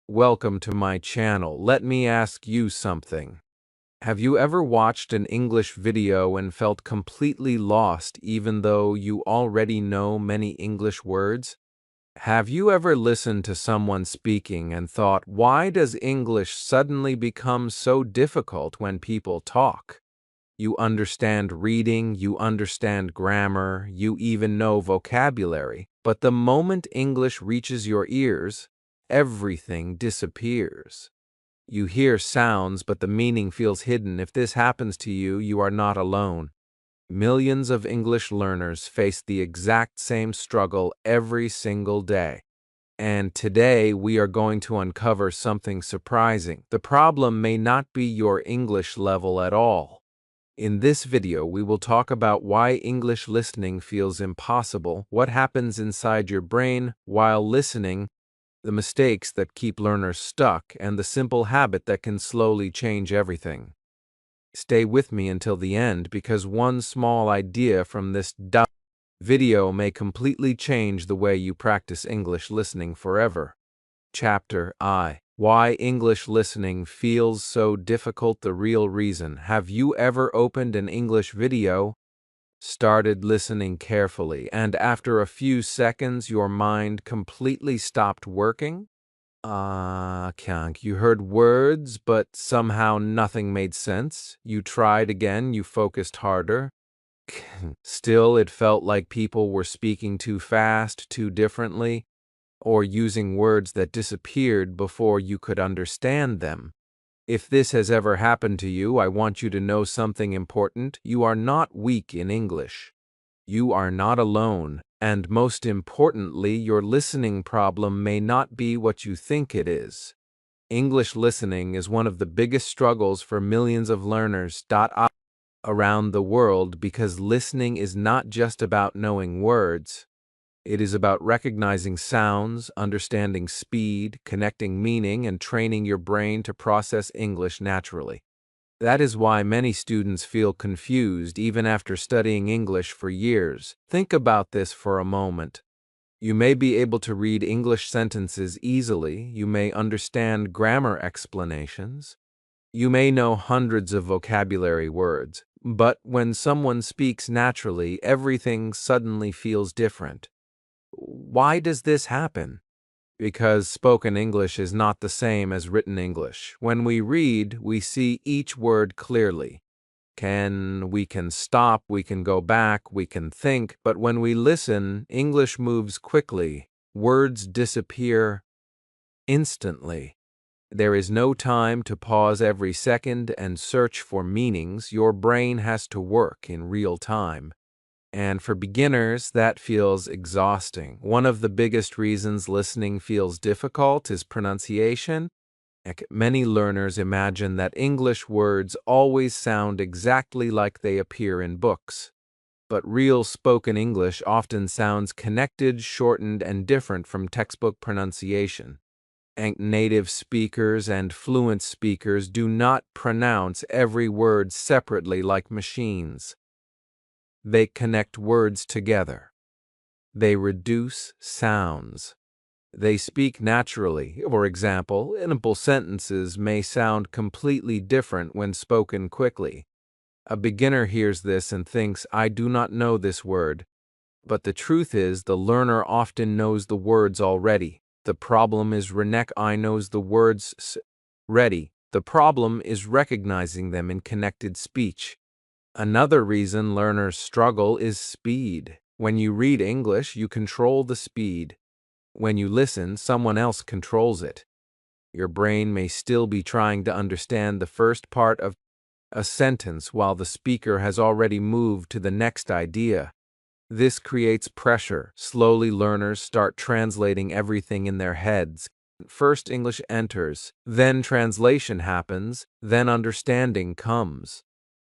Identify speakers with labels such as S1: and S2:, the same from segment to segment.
S1: Welcome to my channel. Let me ask you something. Have you ever watched an English video and felt completely lost even though you already know many English words? Have you ever listened to someone speaking and thought, why does English suddenly become so difficult when people talk? You understand reading, you understand grammar, you even know vocabulary, but the moment English reaches your ears, everything disappears. You hear sounds, but the meaning feels hidden. If this happens to you, you are not alone. Millions of English learners face the exact same struggle every single day. And today we are going to uncover something surprising. The problem may not be your English level at all. In this video, we will talk about why English listening feels impossible, what happens inside your brain while listening, the mistakes that keep learners stuck, and the simple habit that can slowly change everything. Stay with me until the end because one small idea from this video may completely change the way you practice English listening forever. Chapter I. Why English listening feels so difficult. The real reason. Have you ever opened an English video, started listening carefully, and after a few seconds your mind completely stopped working? You heard words, but somehow nothing made sense. You tried again, you focused harder. Still, it felt like people were speaking too fast, too differently, or using words that disappeared before you could understand them. If this has ever happened to you, I want you to know something important. You are not weak in English. You are not alone, and most importantly, your listening problem may not be what you think it is. English listening is one of the biggest struggles for millions of learners around the world because listening is not just about knowing words. It is about recognizing sounds, understanding speed, connecting meaning, and training your brain to process English naturally. That is why many students feel confused even after studying English for years. Think about this for a moment. You may be able to read English sentences easily, you may understand grammar explanations, you may know hundreds of vocabulary words, but when someone speaks naturally, everything suddenly feels different. Why does this happen? Because spoken English is not the same as written English. When we read, we see each word clearly. We can stop, we can go back, we can think, but when we listen, English moves quickly. Words disappear instantly. There is no time to pause every second and search for meanings. Your brain has to work in real time. And for beginners, that feels exhausting. One of the biggest reasons listening feels difficult is pronunciation. Many learners imagine that English words always sound exactly like they appear in books. But real spoken English often sounds connected, shortened, and different from textbook pronunciation. And native speakers and fluent speakers do not pronounce every word separately like machines. They connect words together. They reduce sounds. They speak naturally. For example, simple sentences may sound completely different when spoken quickly. A beginner hears this and thinks, I do not know this word. But the truth is, the learner often knows the words already. The problem is I knows the words ready. The problem is recognizing them in connected speech. Another reason learners struggle is speed. When you read English, you control the speed. When you listen, someone else controls it. Your brain may still be trying to understand the first part of a sentence while the speaker has already moved to the next idea. This creates pressure. Slowly, learners start translating everything in their heads. First, English enters, then translation happens, then understanding comes.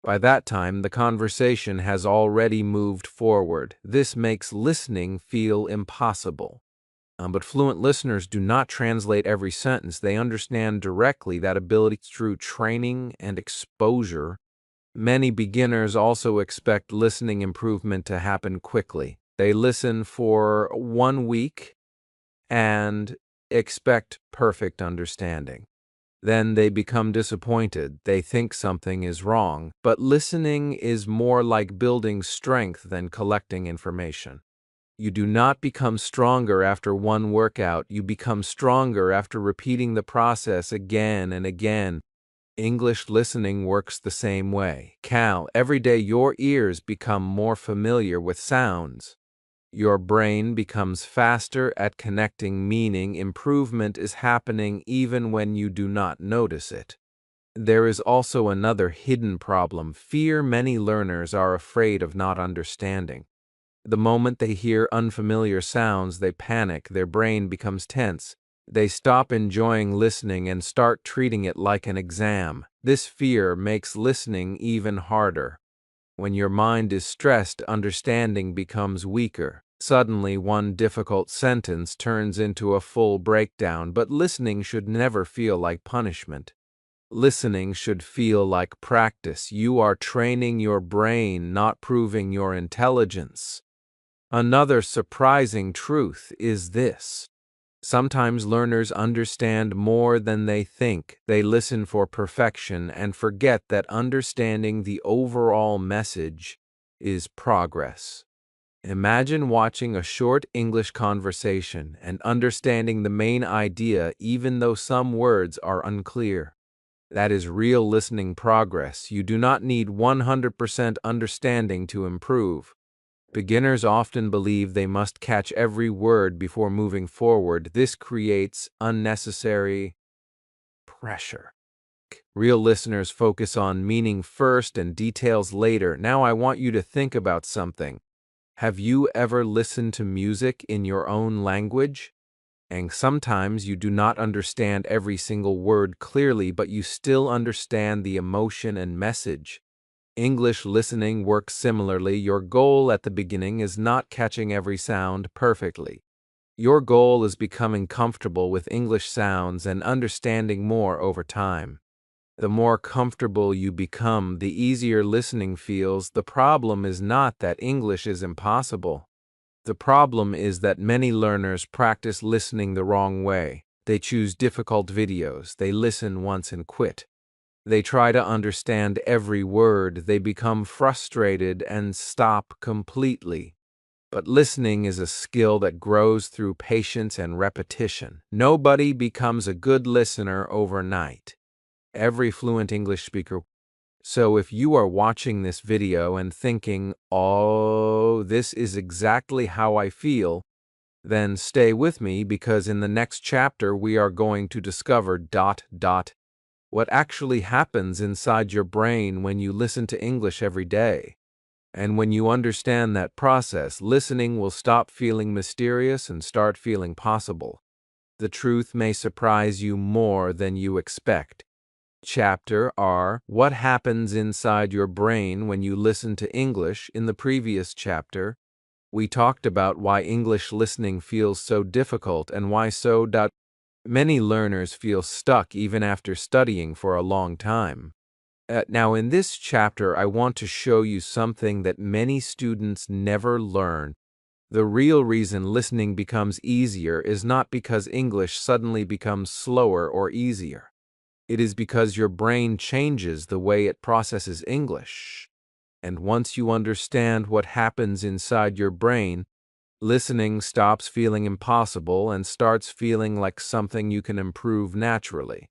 S1: By that time, the conversation has already moved forward. This makes listening feel impossible. But fluent listeners do not translate every sentence. They understand directly. That ability through training and exposure. Many beginners also expect listening improvement to happen quickly. They listen for 1 week and expect perfect understanding. Then they become disappointed. They think something is wrong. But listening is more like building strength than collecting information. You do not become stronger after one workout. You become stronger after repeating the process again and again. English listening works the same way. Every day your ears become more familiar with sounds. Your brain becomes faster at connecting meaning. Improvement is happening even when you do not notice it. There is also another hidden problem: fear. Many learners are afraid of not understanding. The moment they hear unfamiliar sounds, they panic. Their brain becomes tense. They stop enjoying listening and start treating it like an exam. This fear makes listening even harder. When your mind is stressed, understanding becomes weaker. Suddenly, one difficult sentence turns into a full breakdown, but listening should never feel like punishment. Listening should feel like practice. You are training your brain, not proving your intelligence. Another surprising truth is this: sometimes learners understand more than they think. They listen for perfection and forget that understanding the overall message is progress. Imagine watching a short English conversation and understanding the main idea even though some words are unclear. That is real listening progress. You do not need 100% understanding to improve. Beginners often believe they must catch every word before moving forward. This creates unnecessary pressure. Real listeners focus on meaning first and details later. Now I want you to think about something. Have you ever listened to music in your own language? And sometimes you do not understand every single word clearly, but you still understand the emotion and message. English listening works similarly. Your goal at the beginning is not catching every sound perfectly. Your goal is becoming comfortable with English sounds and understanding more over time. The more comfortable you become, the easier listening feels. The problem is not that English is impossible. The problem is that many learners practice listening the wrong way. They choose difficult videos. They listen once and quit. They try to understand every word. They become frustrated and stop completely. But listening is a skill that grows through patience and repetition. Nobody becomes a good listener overnight. Every fluent English speaker. So if you are watching this video and thinking, "Oh, this is exactly how I feel," then stay with me, because in the next chapter we are going to discover what actually happens inside your brain when you listen to English every day. And when you understand that process, listening will stop feeling mysterious and start feeling possible. The truth may surprise you more than you expect. Chapter R: What happens inside your brain when you listen to English. In the previous chapter, we talked about why English listening feels so difficult and why many learners feel stuck even after studying for a long time. Now, in this chapter, I want to show you something that many students never learn. The real reason listening becomes easier is not because English suddenly becomes slower or easier. It is because your brain changes the way it processes English. And once you understand what happens inside your brain, listening stops feeling impossible and starts feeling like something you can improve naturally.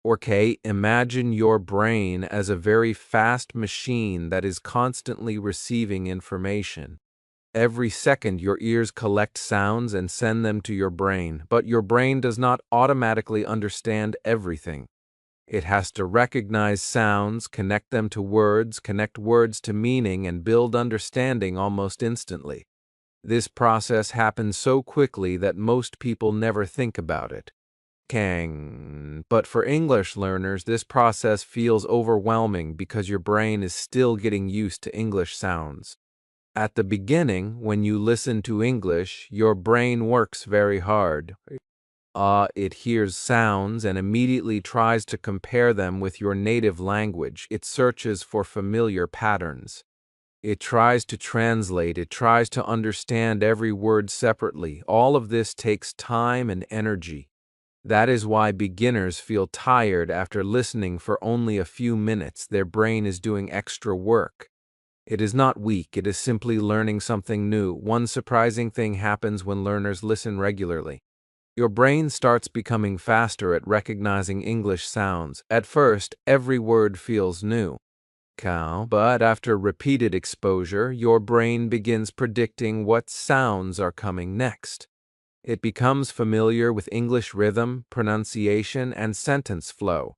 S1: Okay, imagine your brain as a very fast machine that is constantly receiving information. Every second, your ears collect sounds and send them to your brain, but your brain does not automatically understand everything. It has to recognize sounds, connect them to words, connect words to meaning, and build understanding almost instantly. This process happens so quickly that most people never think about it. But for English learners, this process feels overwhelming because your brain is still getting used to English sounds. At the beginning, when you listen to English, your brain works very hard. It hears sounds and immediately tries to compare them with your native language. It searches for familiar patterns. It tries to translate. It tries to understand every word separately. All of this takes time and energy. That is why beginners feel tired after listening for only a few minutes. Their brain is doing extra work. It is not weak, it is simply learning something new. One surprising thing happens when learners listen regularly. Your brain starts becoming faster at recognizing English sounds. At first, every word feels new. But after repeated exposure, your brain begins predicting what sounds are coming next. It becomes familiar with English rhythm, pronunciation, and sentence flow.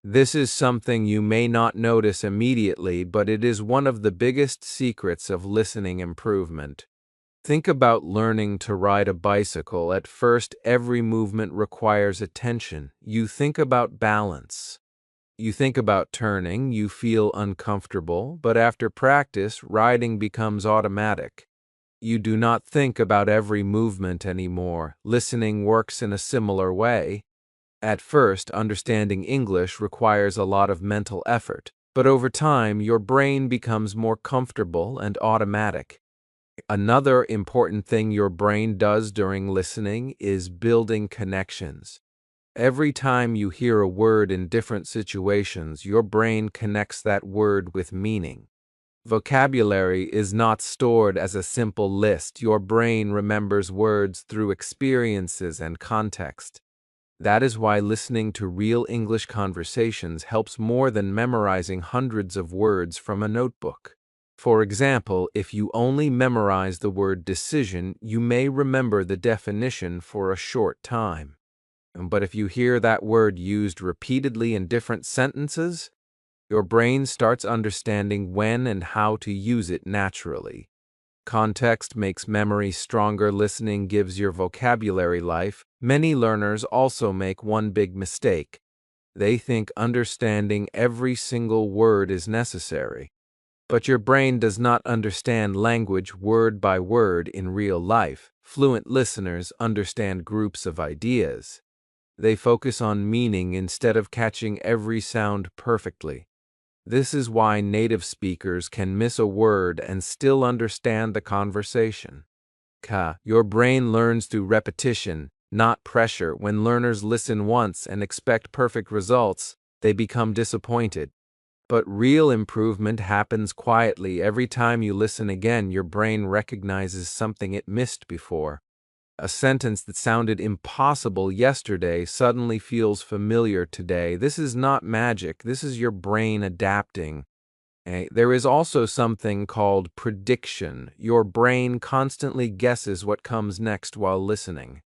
S1: This is something you may not notice immediately, but it is one of the biggest secrets of listening improvement. Think about learning to ride a bicycle. At first, every movement requires attention. You think about balance. You think about turning, you feel uncomfortable, but after practice, riding becomes automatic. You do not think about every movement anymore. Listening works in a similar way. At first, understanding English requires a lot of mental effort, but over time, your brain becomes more comfortable and automatic. Another important thing your brain does during listening is building connections. Every time you hear a word in different situations, your brain connects that word with meaning. Vocabulary is not stored as a simple list. Your brain remembers words through experiences and context. That is why listening to real English conversations helps more than memorizing hundreds of words from a notebook. For example, if you only memorize the word decision, you may remember the definition for a short time. But if you hear that word used repeatedly in different sentences, your brain starts understanding when and how to use it naturally. Context makes memory stronger. Listening gives your vocabulary life. Many learners also make one big mistake. They think understanding every single word is necessary. But your brain does not understand language word by word in real life. Fluent listeners understand groups of ideas. They focus on meaning instead of catching every sound perfectly. This is why native speakers can miss a word and still understand the conversation. Your brain learns through repetition, not pressure. When learners listen once and expect perfect results, they become disappointed. But real improvement happens quietly. Every time you listen again, your brain recognizes something it missed before. A sentence that sounded impossible yesterday suddenly feels familiar today. This is not magic. This is your brain adapting. There is also something called prediction. Your brain constantly guesses what comes next while listening.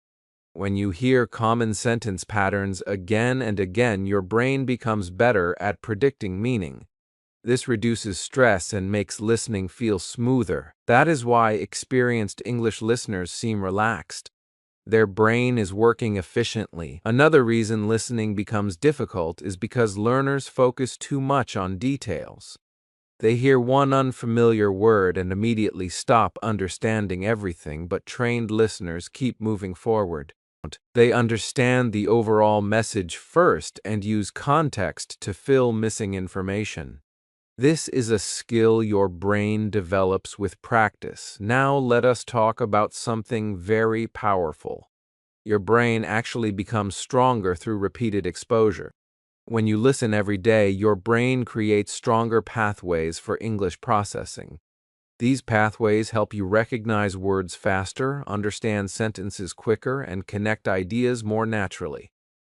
S1: When you hear common sentence patterns again and again, your brain becomes better at predicting meaning. This reduces stress and makes listening feel smoother. That is why experienced English listeners seem relaxed. Their brain is working efficiently. Another reason listening becomes difficult is because learners focus too much on details. They hear one unfamiliar word and immediately stop understanding everything, but trained listeners keep moving forward. They understand the overall message first and use context to fill missing information. This is a skill your brain develops with practice. Now let us talk about something very powerful. Your brain actually becomes stronger through repeated exposure. When you listen every day, your brain creates stronger pathways for English processing. These pathways help you recognize words faster, understand sentences quicker, and connect ideas more naturally.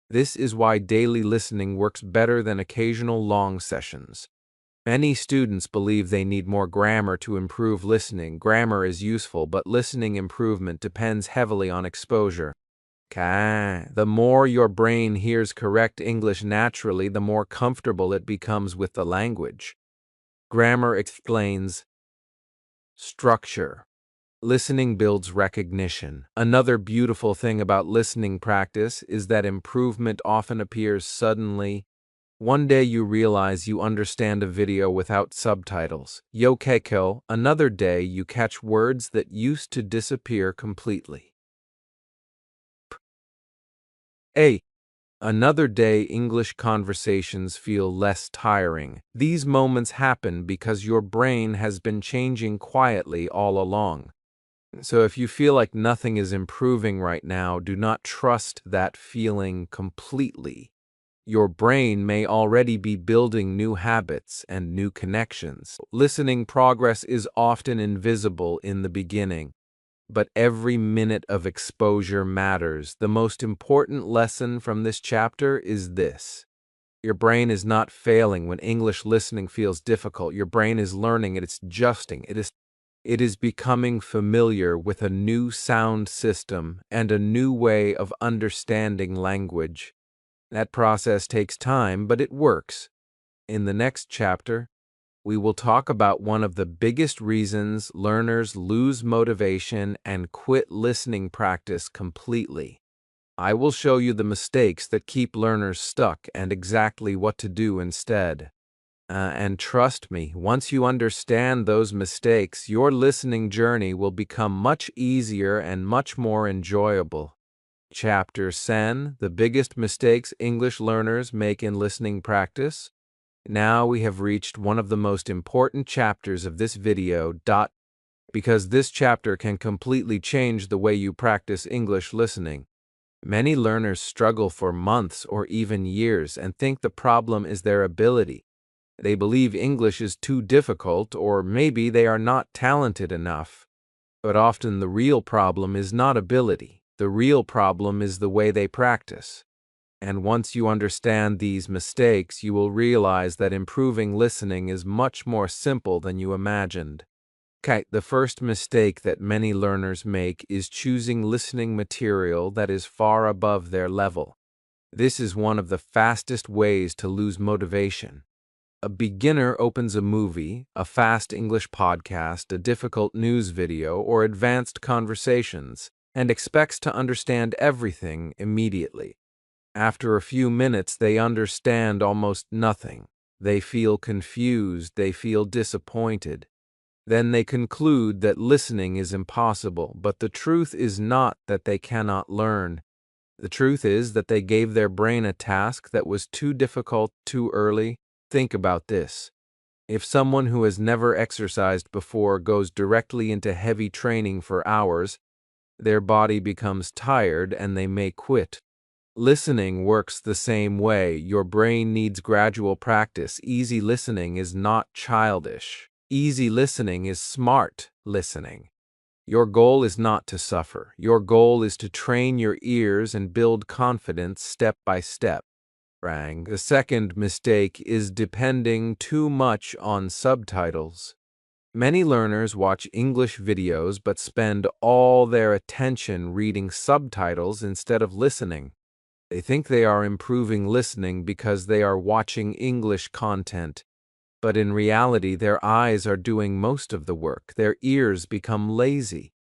S1: This is why daily listening works better than occasional long sessions. Many students believe they need more grammar to improve listening. Grammar is useful, but listening improvement depends heavily on exposure. The more your brain hears correct English naturally, the more comfortable it becomes with the language. Grammar explains structure. Listening builds recognition. Another beautiful thing about listening practice is that improvement often appears suddenly. One day you realize you understand a video without subtitles. Yokeko, another day you catch words that used to disappear completely. Another day English conversations feel less tiring. These moments happen because your brain has been changing quietly all along. So if you feel like nothing is improving right now, do not trust that feeling completely. Your brain may already be building new habits and new connections. Listening progress is often invisible in the beginning, but every minute of exposure matters. The most important lesson from this chapter is this. Your brain is not failing when English listening feels difficult. Your brain is learning and it's adjusting. It is becoming familiar with a new sound system and a new way of understanding language. That process takes time, but it works. In the next chapter, we will talk about one of the biggest reasons learners lose motivation and quit listening practice completely. I will show you the mistakes that keep learners stuck and exactly what to do instead. And trust me, once you understand those mistakes, your listening journey will become much easier and much more enjoyable. Chapter 10: The Biggest Mistakes English Learners Make in Listening Practice. Now we have reached one of the most important chapters of this video, because this chapter can completely change the way you practice English listening. Many learners struggle for months or even years and think the problem is their ability. They believe English is too difficult, or maybe they are not talented enough. But often the real problem is not ability. The real problem is the way they practice. And once you understand these mistakes, you will realize that improving listening is much more simple than you imagined. Okay, the first mistake that many learners make is choosing listening material that is far above their level. This is one of the fastest ways to lose motivation. A beginner opens a movie, a fast English podcast, a difficult news video, or advanced conversations, and expects to understand everything immediately. After a few minutes, they understand almost nothing. They feel confused, they feel disappointed. Then they conclude that listening is impossible, but the truth is not that they cannot learn. The truth is that they gave their brain a task that was too difficult too early. Think about this. If someone who has never exercised before goes directly into heavy training for hours, their body becomes tired and they may quit. Listening works the same way. Your brain needs gradual practice. Easy listening is not childish. Easy listening is smart listening. Your goal is not to suffer. Your goal is to train your ears and build confidence step by step. The second mistake is depending too much on subtitles. Many learners watch English videos but spend all their attention reading subtitles instead of listening. They think they are improving listening because they are watching English content. But in reality, their eyes are doing most of the work. Their ears become lazy.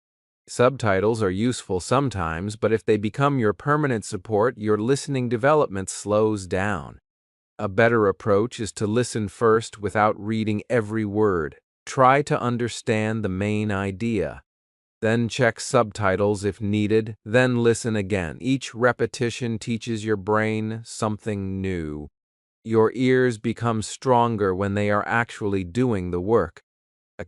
S1: Subtitles are useful sometimes, but if they become your permanent support, your listening development slows down. A better approach is to listen first without reading every word. Try to understand the main idea. Then check subtitles if needed, then listen again. Each repetition teaches your brain something new. Your ears become stronger when they are actually doing the work.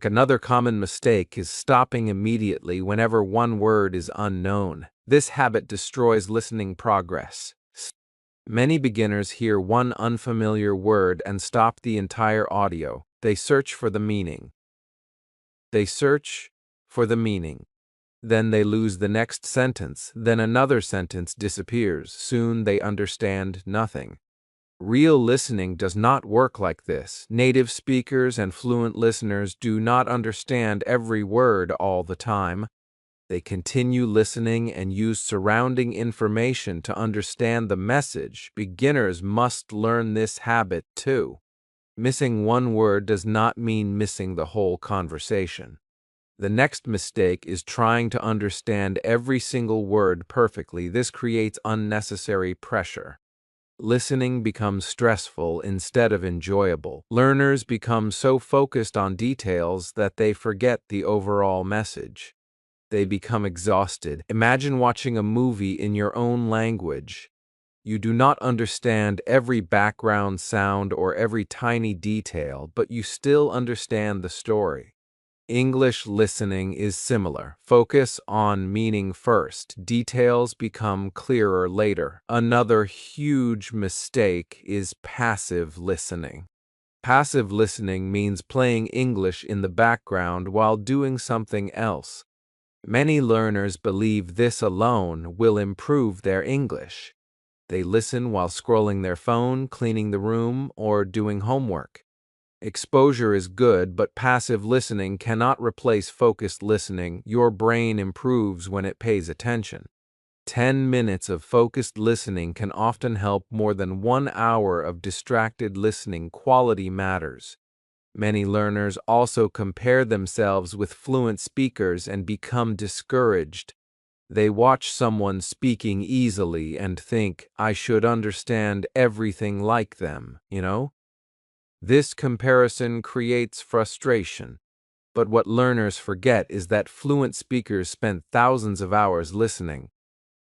S1: Another common mistake is stopping immediately whenever one word is unknown. This habit destroys listening progress. Many beginners hear one unfamiliar word and stop the entire audio. They search for the meaning. They search for the meaning. Then they lose the next sentence. Then another sentence disappears. Soon they understand nothing. Real listening does not work like this. Native speakers and fluent listeners do not understand every word all the time. They continue listening and use surrounding information to understand the message. Beginners must learn this habit too. Missing one word does not mean missing the whole conversation. The next mistake is trying to understand every single word perfectly. This creates unnecessary pressure. Listening becomes stressful instead of enjoyable. Learners become so focused on details that they forget the overall message. They become exhausted. Imagine watching a movie in your own language. You do not understand every background sound or every tiny detail, but you still understand the story. English listening is similar. Focus on meaning first. Details become clearer later. Another huge mistake is passive listening. Passive listening means playing English in the background while doing something else. Many learners believe this alone will improve their English. They listen while scrolling their phone, cleaning the room, or doing homework. Exposure is good, but passive listening cannot replace focused listening. Your brain improves when it pays attention. 10 minutes of focused listening can often help more than 1 hour of distracted listening. Quality matters. Many learners also compare themselves with fluent speakers and become discouraged. They watch someone speaking easily and think, I should understand everything like them, This comparison creates frustration. But what learners forget is that fluent speakers spent thousands of hours listening.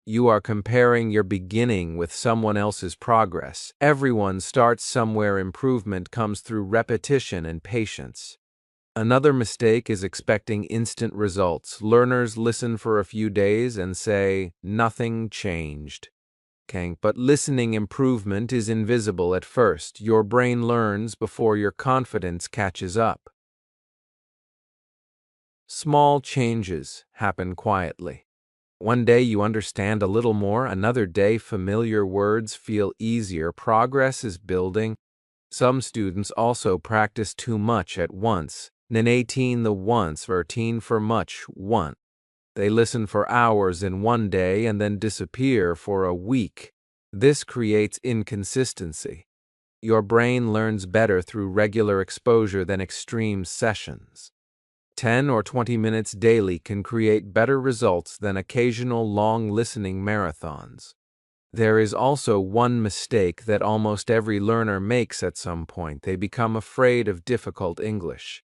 S1: You are comparing your beginning with someone else's progress. Everyone starts somewhere. Improvement comes through repetition and patience. Another mistake is expecting instant results. Learners listen for a few days and say, nothing changed. But listening improvement is invisible at first. Your brain learns before your confidence catches up. Small changes happen quietly. One day you understand a little more, another day familiar words feel easier. Progress is building. Some students also practice too much at once. The once, verteen for much, one. They listen for hours in one day and then disappear for a week. This creates inconsistency. Your brain learns better through regular exposure than extreme sessions. 10 or 20 minutes daily can create better results than occasional long listening marathons. There is also one mistake that almost every learner makes at some point. They become afraid of difficult English.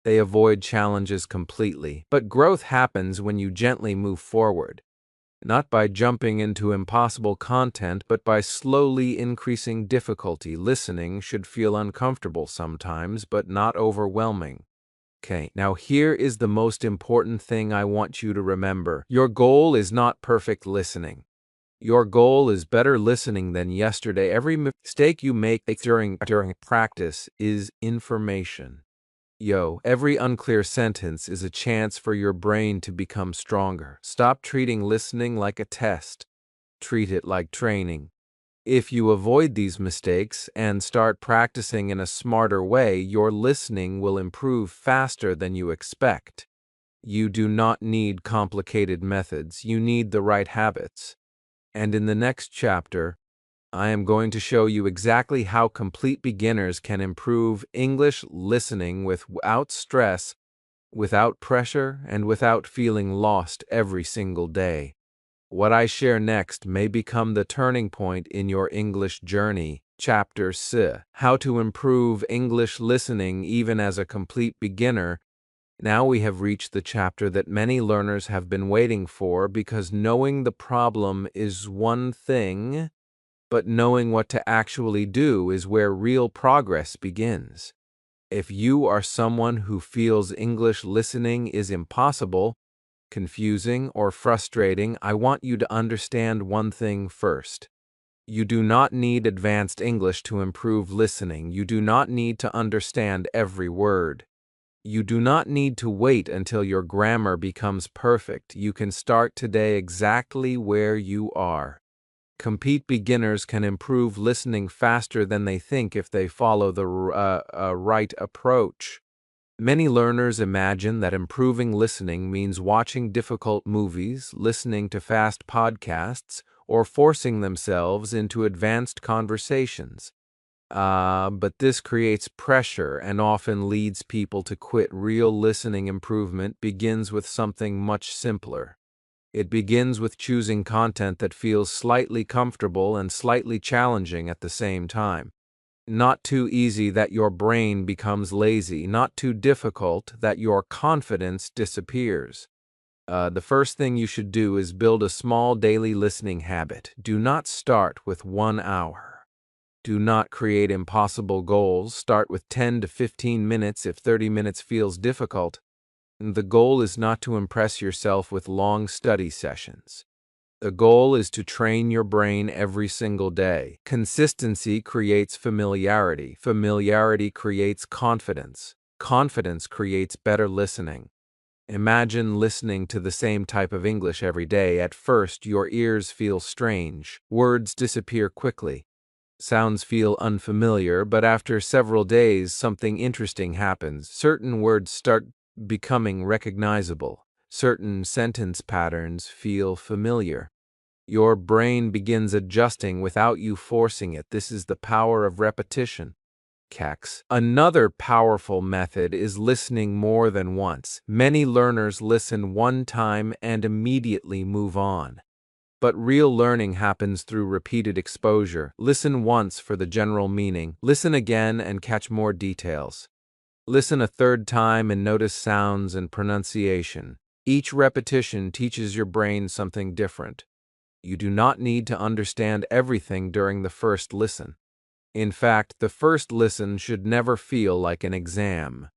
S1: They avoid challenges completely. But growth happens when you gently move forward. Not by jumping into impossible content, but by slowly increasing difficulty. Listening should feel uncomfortable sometimes, but not overwhelming. Now here is the most important thing I want you to remember. Your goal is not perfect listening. Your goal is better listening than yesterday. Every mistake you make during practice is information. Every unclear sentence is a chance for your brain to become stronger. Stop treating listening like a test. Treat it like training. If you avoid these mistakes and start practicing in a smarter way, your listening will improve faster than you expect. You do not need complicated methods. You need the right habits. And in the next chapter, I am going to show you exactly how complete beginners can improve English listening without stress, without pressure, and without feeling lost every single day. What I share next may become the turning point in your English journey. Chapter 6: How to Improve English Listening Even as a Complete Beginner. Now we have reached the chapter that many learners have been waiting for, because knowing the problem is one thing, but knowing what to actually do is where real progress begins. If you are someone who feels English listening is impossible, confusing, or frustrating, I want you to understand one thing first. You do not need advanced English to improve listening. You do not need to understand every word. You do not need to wait until your grammar becomes perfect. You can start today exactly where you are. Complete beginners can improve listening faster than they think if they follow the right approach. Many learners imagine that improving listening means watching difficult movies, listening to fast podcasts, or forcing themselves into advanced conversations. But this creates pressure and often leads people to quit. Real listening improvement begins with something much simpler. It begins with choosing content that feels slightly comfortable and slightly challenging at the same time. Not too easy that your brain becomes lazy, not too difficult that your confidence disappears. The first thing you should do is build a small daily listening habit. Do not start with 1 hour. Do not create impossible goals. Start with 10 to 15 minutes. If 30 minutes feels difficult, The goal is not to impress yourself with long study sessions. The goal is to train your brain every single day. Consistency creates familiarity. Familiarity creates confidence. Confidence creates better listening. Imagine listening to the same type of English every day. At first, your ears feel strange. Words disappear quickly. Sounds feel unfamiliar, but after several days, something interesting happens. Certain words start becoming recognizable. Certain sentence patterns feel familiar. Your brain begins adjusting without you forcing it. This is the power of repetition. Another powerful method is listening more than once. Many learners listen one time and immediately move on. But real learning happens through repeated exposure. Listen once for the general meaning. Listen again and catch more details. Listen a third time and notice sounds and pronunciation. Each repetition teaches your brain something different. You do not need to understand everything during the first listen. In fact, the first listen should never feel like an exam.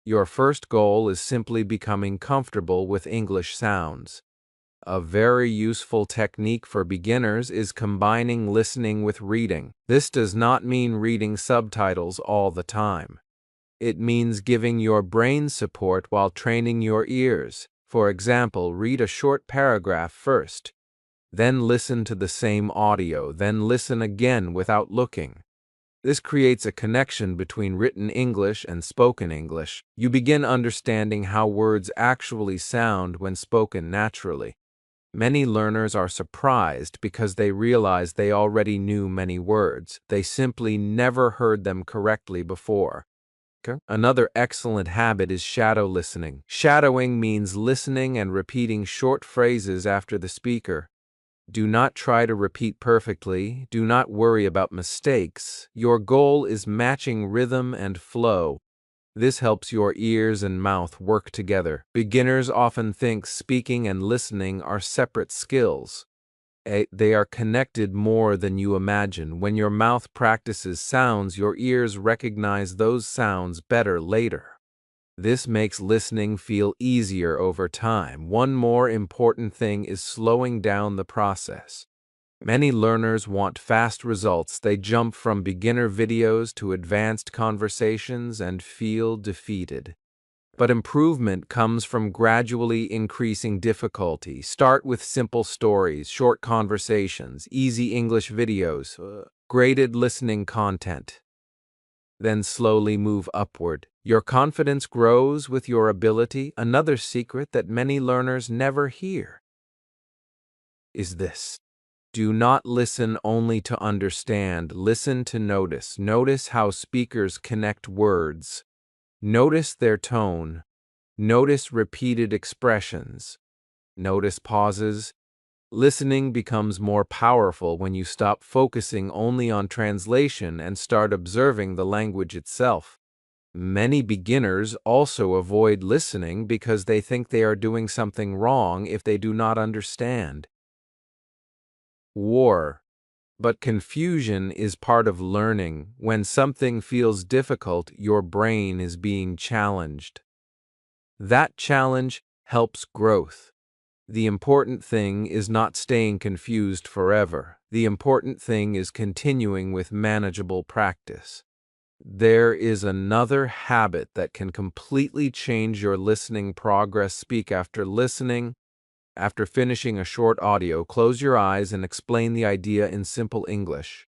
S1: Your first goal is simply becoming comfortable with English sounds. A very useful technique for beginners is combining listening with reading. This does not mean reading subtitles all the time. It means giving your brain support while training your ears. For example, read a short paragraph first, then listen to the same audio, then listen again without looking. This creates a connection between written English and spoken English. You begin understanding how words actually sound when spoken naturally. Many learners are surprised because they realize they already knew many words. They simply never heard them correctly before. Another excellent habit is shadow listening. Shadowing means listening and repeating short phrases after the speaker. Do not try to repeat perfectly. Do not worry about mistakes. Your goal is matching rhythm and flow. This helps your ears and mouth work together. Beginners often think speaking and listening are separate skills. They are connected more than you imagine. When your mouth practices sounds, your ears recognize those sounds better later. This makes listening feel easier over time. One more important thing is slowing down the process. Many learners want fast results. They jump from beginner videos to advanced conversations and feel defeated. But improvement comes from gradually increasing difficulty. Start with simple stories, short conversations, easy English videos, graded listening content. Then slowly move upward. Your confidence grows with your ability. Another secret that many learners never hear is this. Do not listen only to understand. Listen to notice. Notice how speakers connect words. Notice their tone. Notice repeated expressions. Notice pauses. Listening becomes more powerful when you stop focusing only on translation and start observing the language itself. Many beginners also avoid listening because they think they are doing something wrong if they do not understand. But confusion is part of learning. When something feels difficult, your brain is being challenged. That challenge helps growth. The important thing is not staying confused forever. The important thing is continuing with manageable practice. There is another habit that can completely change your listening progress. Speak after listening. After finishing a short audio, close your eyes and explain the idea in simple English.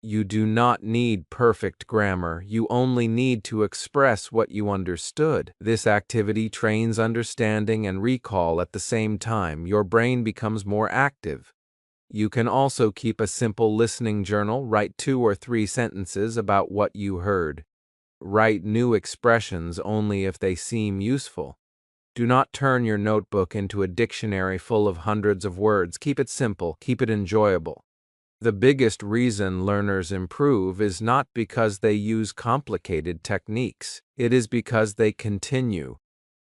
S1: You do not need perfect grammar. You only need to express what you understood. This activity trains understanding and recall at the same time. Your brain becomes more active. You can also keep a simple listening journal. Write 2 or 3 sentences about what you heard. Write new expressions only if they seem useful. Do not turn your notebook into a dictionary full of hundreds of words. Keep it simple. Keep it enjoyable. The biggest reason learners improve is not because they use complicated techniques. It is because they continue.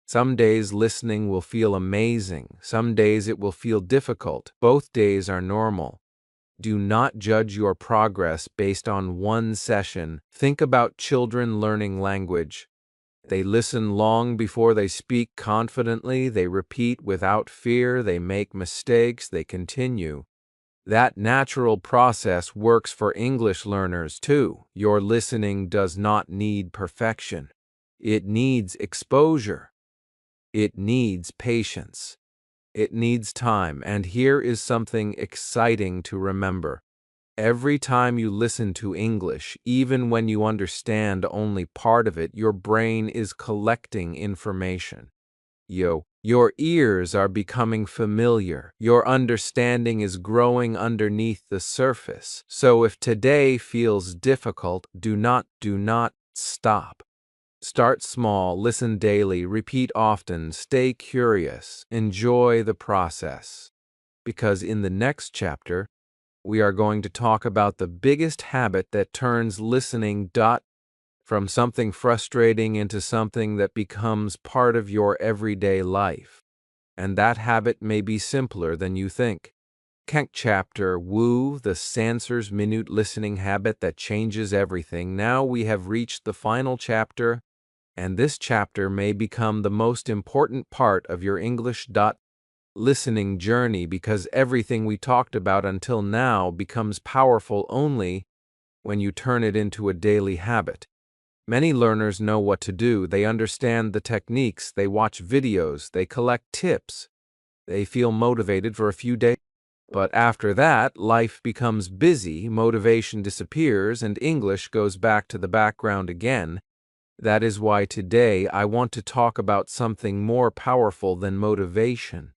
S1: Some days listening will feel amazing. Some days it will feel difficult. Both days are normal. Do not judge your progress based on one session. Think about children learning language. They listen long before they speak confidently, they repeat without fear, they make mistakes, they continue. That natural process works for English learners too. Your listening does not need perfection. It needs exposure. It needs patience. It needs time. And here is something exciting to remember. Every time you listen to English, even when you understand only part of it, your brain is collecting information. Your ears are becoming familiar. Your understanding is growing underneath the surface. So if today feels difficult, do not stop. Start small, listen daily, repeat often, stay curious, enjoy the process. Because in the next chapter, we are going to talk about the biggest habit that turns listening from something frustrating into something that becomes part of your everyday life. And that habit may be simpler than you think. Chapter Woo, the Sansers Minute listening habit that changes everything. Now we have reached the final chapter, and this chapter may become the most important part of your English listening journey because everything we talked about until now becomes powerful only when you turn it into a daily habit. Many learners know what to do. They understand the techniques, they watch videos, they collect tips. They feel motivated for a few days. But after that, life becomes busy, motivation disappears, and English goes back to the background again. That is why today I want to talk about something more powerful than motivation.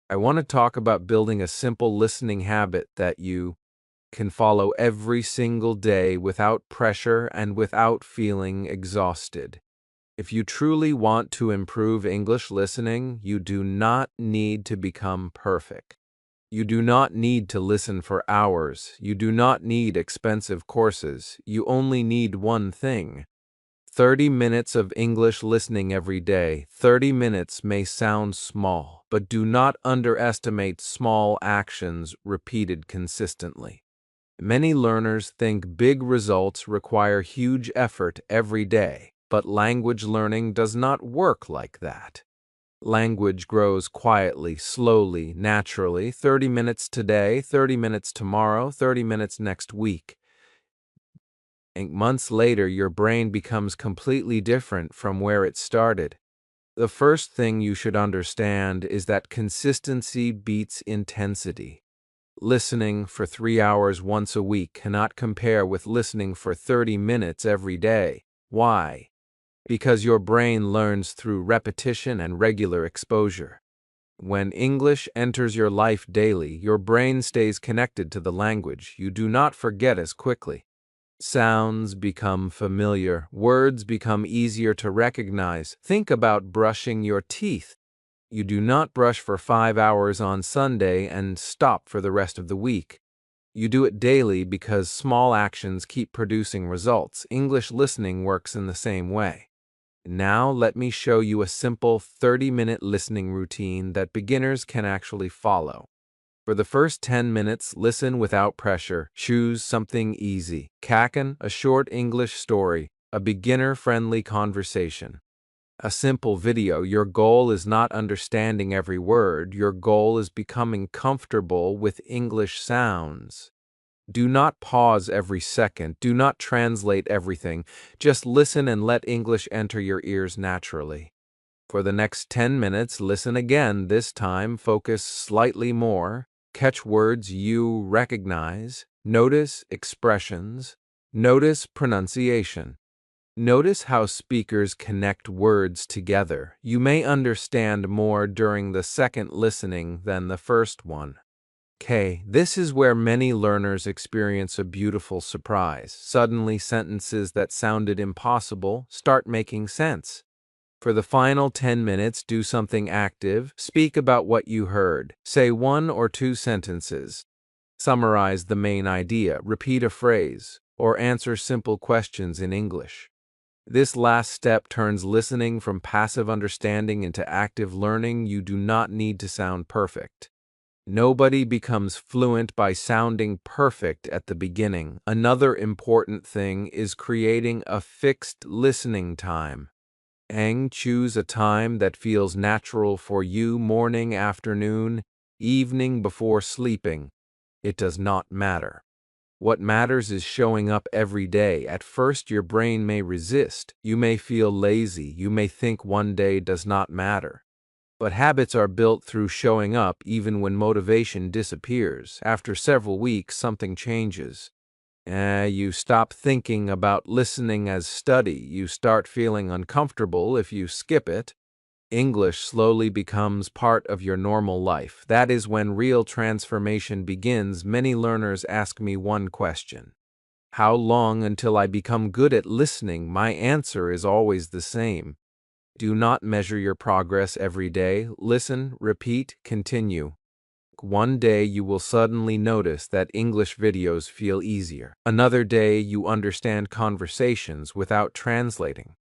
S1: I want to talk about building a simple listening habit that you can follow every single day without pressure and without feeling exhausted. If you truly want to improve English listening, you do not need to become perfect. You do not need to listen for hours. You do not need expensive courses. You only need one thing: 30 minutes of English listening every day. 30 minutes may sound small, but do not underestimate small actions repeated consistently. Many learners think big results require huge effort every day, but language learning does not work like that. Language grows quietly, slowly, naturally. 30 minutes today, 30 minutes tomorrow, 30 minutes next week. And months later, your brain becomes completely different from where it started. The first thing you should understand is that consistency beats intensity. Listening for 3 hours once a week cannot compare with listening for 30 minutes every day. Why? Because your brain learns through repetition and regular exposure. When English enters your life daily, your brain stays connected to the language. You do not forget as quickly. Sounds become familiar. Words become easier to recognize. Think about brushing your teeth. You do not brush for 5 hours on Sunday and stop for the rest of the week. You do it daily because small actions keep producing results. English listening works in the same way. Now let me show you a simple 30-minute listening routine that beginners can actually follow. For the first 10 minutes, listen without pressure. Choose something easy. Kaken, a short English story, a beginner-friendly conversation. A simple video. Your goal is not understanding every word. Your goal is becoming comfortable with English sounds. Do not pause every second. Do not translate everything. Just listen and let English enter your ears naturally. For the next 10 minutes, listen again. This time, focus slightly more. Catch words you recognize. Notice expressions. Notice pronunciation. Notice how speakers connect words together. You may understand more during the second listening than the first one. This is where many learners experience a beautiful surprise. Suddenly, sentences that sounded impossible start making sense. For the final 10 minutes, do something active. Speak about what you heard. Say 1 or 2 sentences. Summarize the main idea. Repeat a phrase, or answer simple questions in English. This last step turns listening from passive understanding into active learning. You do not need to sound perfect. Nobody becomes fluent by sounding perfect at the beginning. Another important thing is creating a fixed listening time. Choose a time that feels natural for you: morning, afternoon, evening, before sleeping. It does not matter. What matters is showing up every day. At first, your brain may resist. You may feel lazy. You may think one day does not matter. But habits are built through showing up even when motivation disappears. After several weeks, something changes. You stop thinking about listening as study. You start feeling uncomfortable if you skip it. English slowly becomes part of your normal life. That is when real transformation begins. Many learners ask me one question: how long until I become good at listening? My answer is always the same. Do not measure your progress every day. Listen, repeat, continue. One day you will suddenly notice that English videos feel easier. Another day you understand conversations without translating.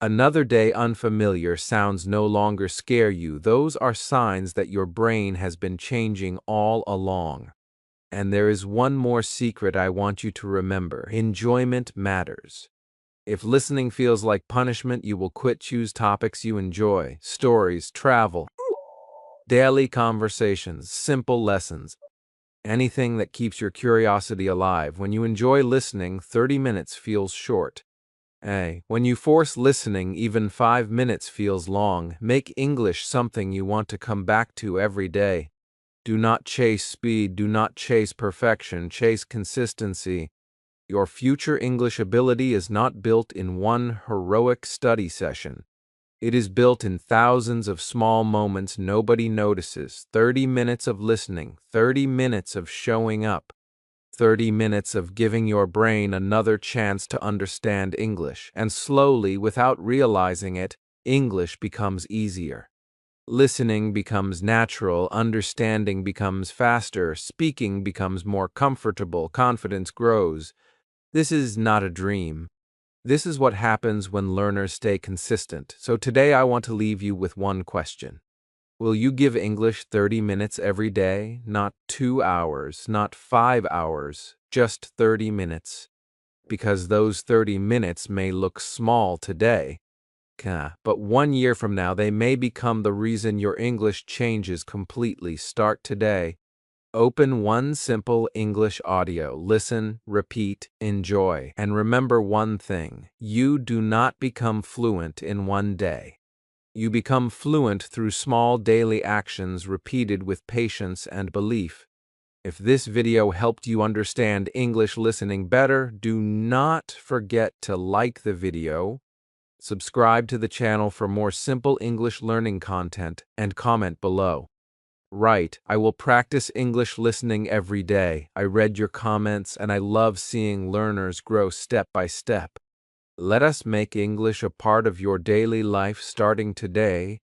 S1: Another day unfamiliar sounds no longer scare you. Those are signs that your brain has been changing all along. And there is one more secret I want you to remember: enjoyment matters. If listening feels like punishment, you will quit. Choose topics you enjoy: stories, travel, daily conversations, simple lessons, anything that keeps your curiosity alive. When you enjoy listening, 30 minutes feels short. When you force listening, even 5 minutes feels long. Make English something you want to come back to every day. Do not chase speed, do not chase perfection, chase consistency. Your future English ability is not built in one heroic study session. It is built in thousands of small moments nobody notices. 30 minutes of listening, 30 minutes of showing up, 30 minutes of giving your brain another chance to understand English, and slowly, without realizing it, English becomes easier. Listening becomes natural, understanding becomes faster, speaking becomes more comfortable, confidence grows. This is not a dream. This is what happens when learners stay consistent. So today I want to leave you with one question. Will you give English 30 minutes every day? Not 2 hours, not 5 hours, just 30 minutes. Because those 30 minutes may look small today, but 1 year from now they may become the reason your English changes completely. Start today. Open one simple English audio. Listen, repeat, enjoy. And remember one thing: you do not become fluent in one day. You become fluent through small daily actions repeated with patience and belief. If this video helped you understand English listening better, do not forget to like the video, subscribe to the channel for more simple English learning content, and comment below. Right, I will practice English listening every day. I read your comments and I love seeing learners grow step by step. Let us make English a part of your daily life starting today.